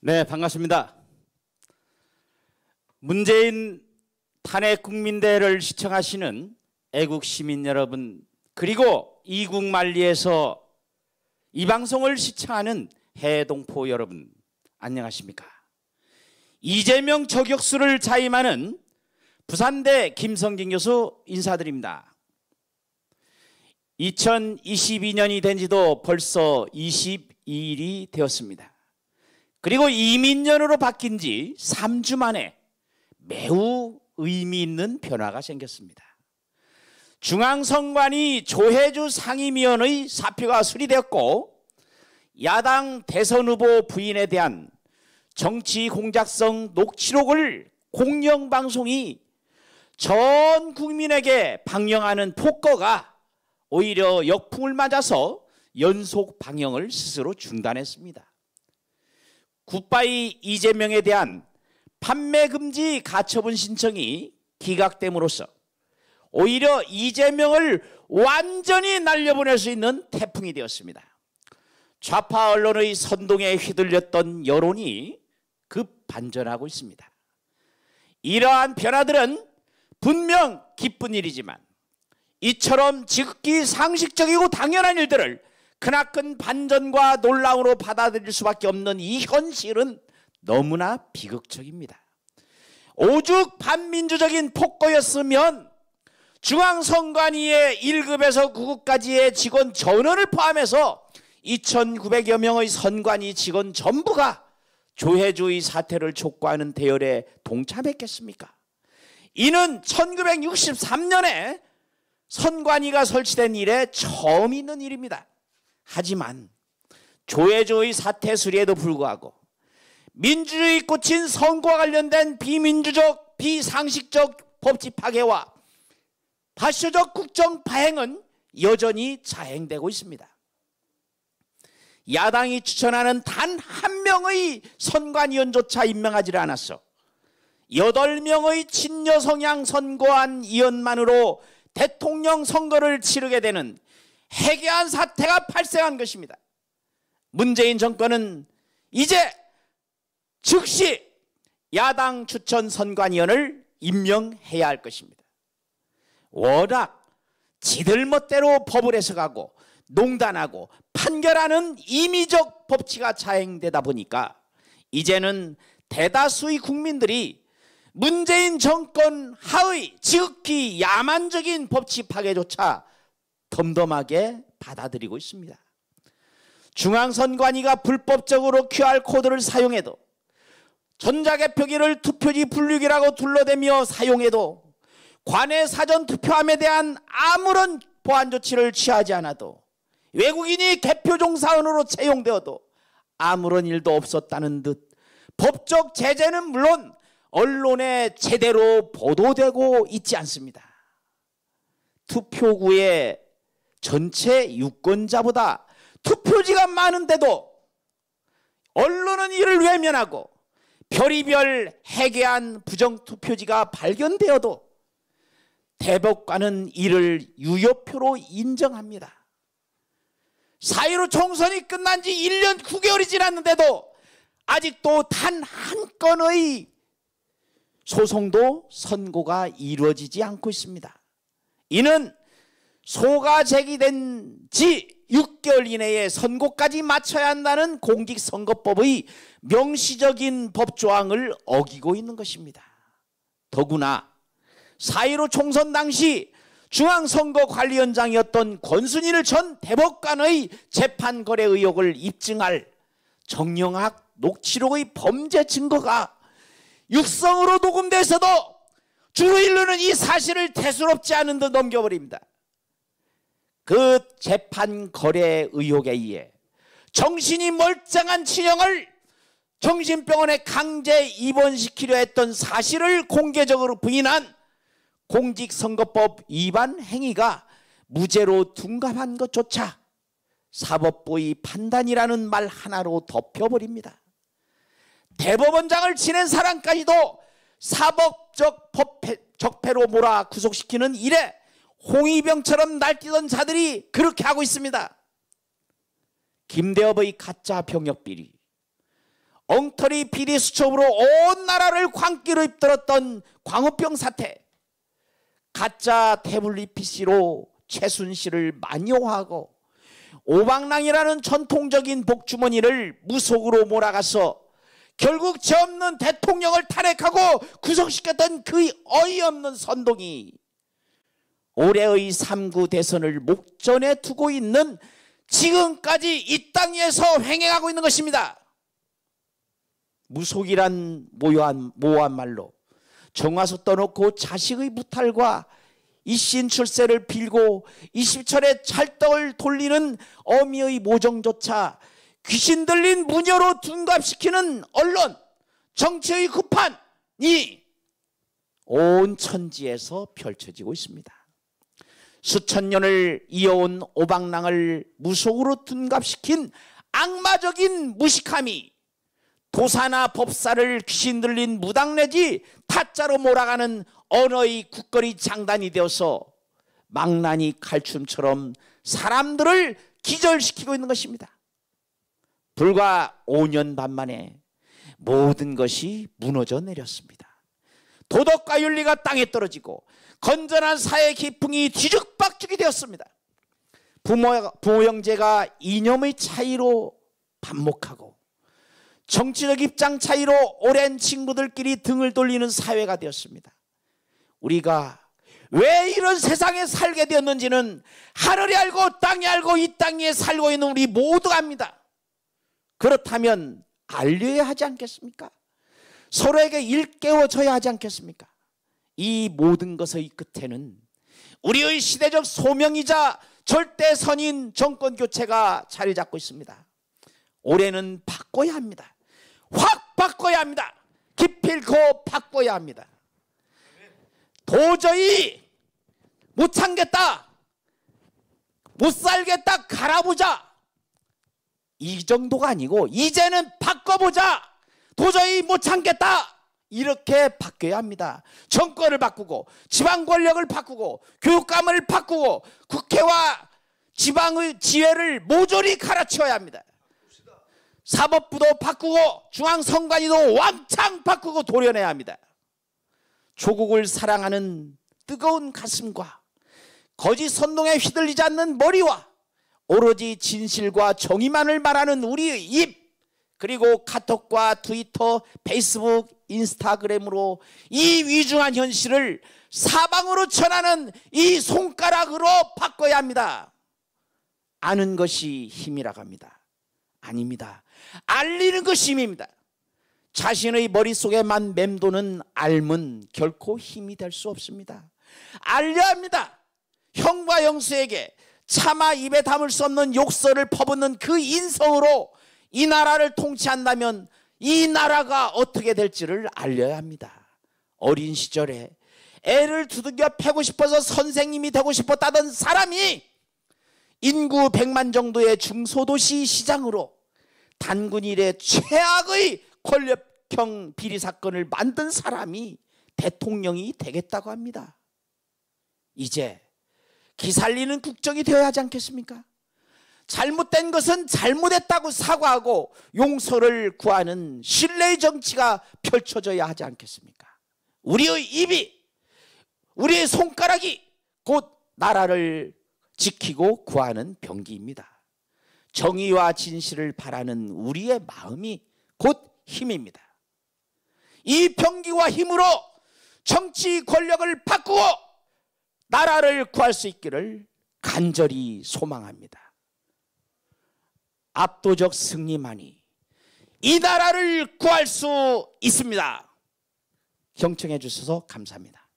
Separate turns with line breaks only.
네, 반갑습니다. 문재인 탄핵 국민대회를 시청하시는 애국 시민 여러분, 그리고 이국만리에서 이 방송을 시청하는 해동포 여러분, 안녕하십니까? 이재명 저격수를 자임하는 부산대 김성진 교수 인사드립니다. 2022년이 된 지도 벌써 22일이 되었습니다. 그리고 이민년으로 바뀐 지 3주 만에 매우 의미 있는 변화가 생겼습니다. 중앙선관위 조혜주 상임위원의 사표가 수리되었고, 야당 대선 후보 부인에 대한 정치 공작성 녹취록을 공영방송이 전 국민에게 방영하는 폭거가 오히려 역풍을 맞아서 연속 방영을 스스로 중단했습니다. 굿바이 이재명에 대한 판매 금지 가처분 신청이 기각됨으로써 오히려 이재명을 완전히 날려보낼 수 있는 태풍이 되었습니다. 좌파 언론의 선동에 휘둘렸던 여론이 급 반전하고 있습니다. 이러한 변화들은 분명 기쁜 일이지만 이처럼 지극히 상식적이고 당연한 일들을 크나큰 반전과 논란으로 받아들일 수밖에 없는 이 현실은 너무나 비극적입니다. 오죽 반민주적인 폭거였으면 중앙선관위의 1급에서 9급까지의 직원 전원을 포함해서 2,900여 명의 선관위 직원 전부가 조혜주의 사퇴를 촉구하는 대열에 동참했겠습니까? 이는 1963년에 선관위가 설치된 이래 처음 있는 일입니다. 하지만 조혜주의 사퇴 수리에도 불구하고 민주주의 꽂힌 선거와 관련된 비민주적, 비상식적 법치 파괴와 파쇼적 국정 파행은 여전히 자행되고 있습니다. 야당이 추천하는 단 한 명의 선관위원조차 임명하지를 않았어 8명의 친여성향 선거안 위원만으로 대통령 선거를 치르게 되는 해괴한 사태가 발생한 것입니다. 문재인 정권은 이제 즉시 야당 추천 선관위원을 임명해야 할 것입니다. 워낙 지들 멋대로 법을 해석하고 농단하고 판결하는 임의적 법치가 자행되다 보니까 이제는 대다수의 국민들이 문재인 정권 하의 지극히 야만적인 법치 파괴조차 덤덤하게 받아들이고 있습니다. 중앙선관위가 불법적으로 QR코드를 사용해도, 전자개표기를 투표지 분류기라고 둘러대며 사용해도, 관내 사전투표함에 대한 아무런 보안 조치를 취하지 않아도, 외국인이 개표종사원으로 채용되어도 아무런 일도 없었다는 듯 법적 제재는 물론 언론에 제대로 보도되고 있지 않습니다. 투표구의 전체 유권자보다 투표지가 많은데도 언론은 이를 외면하고 별의별 해괴한 부정투표지가 발견되어도 대법관은 이를 유효표로 인정합니다. 4.15 총선이 끝난 지 1년 9개월이 지났는데도 아직도 단 한 건의 소송도 선고가 이루어지지 않고 있습니다. 이는 소가 제기된 지 6개월 이내에 선고까지 마쳐야 한다는 공직선거법의 명시적인 법조항을 어기고 있는 것입니다. 더구나 4.15 총선 당시 중앙선거관리위원장이었던 권순일 전 대법관의 재판 거래 의혹을 입증할 정영학 녹취록의 범죄 증거가 육성으로 녹음돼서도 주로 인류는 이 사실을 대수롭지 않은 듯 넘겨버립니다. 그 재판 거래 의혹에 의해 정신이 멀쩡한 친형을 정신병원에 강제 입원시키려 했던 사실을 공개적으로 부인한 공직선거법 위반 행위가 무죄로 둔갑한 것조차 사법부의 판단이라는 말 하나로 덮여버립니다. 대법원장을 지낸 사람까지도 사법적 적폐로 몰아 구속시키는 일에 홍위병처럼 날뛰던 자들이 그렇게 하고 있습니다. 김대엽의 가짜 병역 비리, 엉터리 비리 수첩으로 온 나라를 광기로 휩들었던 광우병 사태, 가짜 태블릿 PC로 최순실을 만용하고 오방랑이라는 전통적인 복주머니를 무속으로 몰아가서 결국 죄 없는 대통령을 탄핵하고 구속시켰던 그 어이없는 선동이 올해의 3구 대선을 목전에 두고 있는 지금까지 이 땅에서 횡행하고 있는 것입니다. 무속이란 모호한 말로 정화수 떠놓고 자식의 무탈과 이신 출세를 빌고 20철의 찰떡을 돌리는 어미의 모정조차 귀신 들린 무녀로 둔갑시키는 언론, 정치의 구판이 온 천지에서 펼쳐지고 있습니다. 수천 년을 이어온 오방랑을 무속으로 둔갑시킨 악마적인 무식함이 도사나 법사를 귀신 들린 무당 내지 타짜로 몰아가는 언어의 국거리 장단이 되어서 망나니 칼춤처럼 사람들을 기절시키고 있는 것입니다. 불과 5년 반 만에 모든 것이 무너져 내렸습니다. 도덕과 윤리가 땅에 떨어지고 건전한 사회 기풍이 뒤죽박죽이 되었습니다. 부모 형제가 이념의 차이로 반목하고 정치적 입장 차이로 오랜 친구들끼리 등을 돌리는 사회가 되었습니다. 우리가 왜 이런 세상에 살게 되었는지는 하늘이 알고 땅이 알고 이 땅에 살고 있는 우리 모두가 압니다. 그렇다면 알려야 하지 않겠습니까? 서로에게 일깨워줘야 하지 않겠습니까? 이 모든 것의 끝에는 우리의 시대적 소명이자 절대선인 정권교체가 자리 잡고 있습니다. 올해는 바꿔야 합니다. 확 바꿔야 합니다. 기필코 바꿔야 합니다. 도저히 못 참겠다, 못 살겠다, 갈아보자, 이 정도가 아니고 이제는 바꿔보자, 도저히 못 참겠다, 이렇게 바뀌어야 합니다. 정권을 바꾸고 지방 권력을 바꾸고 교육감을 바꾸고 국회와 지방의 지혜를 모조리 갈아치워야 합니다. 사법부도 바꾸고 중앙선관위도 왕창 바꾸고 도려내야 합니다. 조국을 사랑하는 뜨거운 가슴과 거짓 선동에 휘둘리지 않는 머리와 오로지 진실과 정의만을 말하는 우리의 입, 그리고 카톡과 트위터, 페이스북, 인스타그램으로 이 위중한 현실을 사방으로 전하는 이 손가락으로 바꿔야 합니다. 아는 것이 힘이라고 합니다. 아닙니다. 알리는 것이 힘입니다. 자신의 머릿속에만 맴도는 알면 결코 힘이 될 수 없습니다. 알려야 합니다. 형과 영수에게 차마 입에 담을 수 없는 욕설을 퍼붓는 그 인성으로 이 나라를 통치한다면 이 나라가 어떻게 될지를 알려야 합니다. 어린 시절에 애를 두들겨 패고 싶어서 선생님이 되고 싶었다던 사람이 인구 100만 정도의 중소도시 시장으로 단군 이래 최악의 권력형 비리 사건을 만든 사람이 대통령이 되겠다고 합니다. 이제 기살리는 국정이 되어야 하지 않겠습니까? 잘못된 것은 잘못했다고 사과하고 용서를 구하는 신뢰의 정치가 펼쳐져야 하지 않겠습니까? 우리의 입이, 우리의 손가락이 곧 나라를 지키고 구하는 병기입니다. 정의와 진실을 바라는 우리의 마음이 곧 힘입니다. 이 병기와 힘으로 정치 권력을 바꾸고 나라를 구할 수 있기를 간절히 소망합니다. 압도적 승리만이 이 나라를 구할 수 있습니다. 경청해 주셔서 감사합니다.